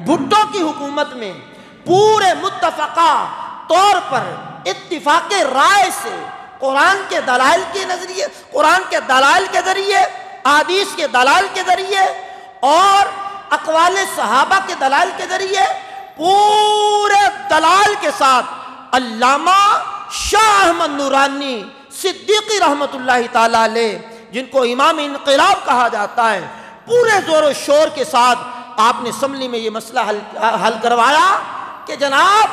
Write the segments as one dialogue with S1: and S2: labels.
S1: भुट्टो की हुकूमत में पूरे मुत्तफ़क़ा तौर पर इत्तिफ़ाक़े राय से कुरान के दलाइल के नज़रिए, कुरान के दलाइल के ज़रिए, हदीस के दलाइल के ज़रिए और अक़वाले सहाबा के दलाइल के ज़रिए पूरे दलाइल के साथ अल्लामा शाह अहमद नूरानी सिद्दीक़ी रहमतुल्लाहि ताला अलैह, जिनको इमाम इनक़िलाब कहा जाता है, पूरे ज़ोर शोर के साथ आपने असम्बली में ये मसला हल करवाया कि जनाब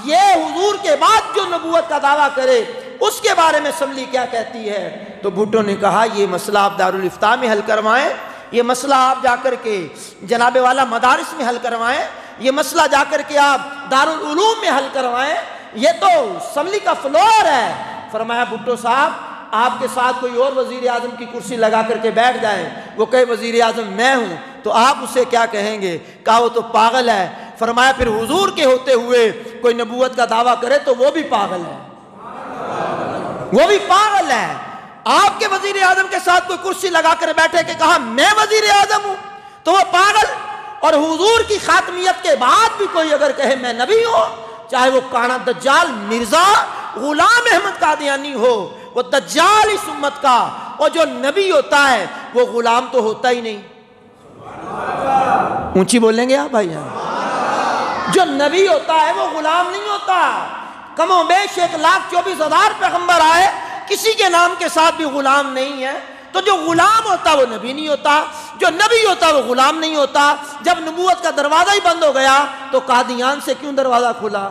S1: ये हुजूर के बाद जो नबूवत का दावा करे उसके बारे में असम्बली क्या कहती है। तो भुट्टो ने कहा ये मसला आप दारुल इफ्ता में हल करवाएं, ये मसला आप जाकर के जनाबे वाला मदारिस में हल करवाएं, ये मसला जाकर के आप दारुल उलूम में हल करवाएं, ये तो असम्बली का फ्लोर है। फरमाया भुट्टो साहब आपके साथ कोई और वज़ीर आज़म की कुर्सी लगा करके बैठ जाए, वो कहे वज़ीर आज़म मैं हूँ, तो आप उसे क्या कहेंगे? कहा वो तो पागल है। फरमाया फिर हुजूर के होते हुए कोई नबूवत का दावा करे तो वो भी पागल है, वो भी पागल है। आपके वज़ीर आज़म के साथ कोई कुर्सी लगा कर बैठे के कहा मैं वज़ीर आज़म हूँ तो वो पागल, और हुजूर की खातमियत के बाद भी कोई अगर कहे मैं नबी हूँ, चाहे वो काना दज्जाल मिर्जा गुलाम अहमद कादियानी हो, वो दज्जाल इस उम्मत का, और जो नबी होता है वो गुलाम तो होता ही नहीं। ऊंची बोलेंगे आप भाई? जो नबी होता है वो गुलाम नहीं होता। कमो बेश 1,24,000 पैगंबर आए, किसी के नाम के साथ भी गुलाम नहीं है। तो जो गुलाम होता वो नबी नहीं होता, जो नबी होता वो गुलाम नहीं होता। जब नबूवत का दरवाजा ही बंद हो गया तो कादियान से क्यों दरवाजा खुला?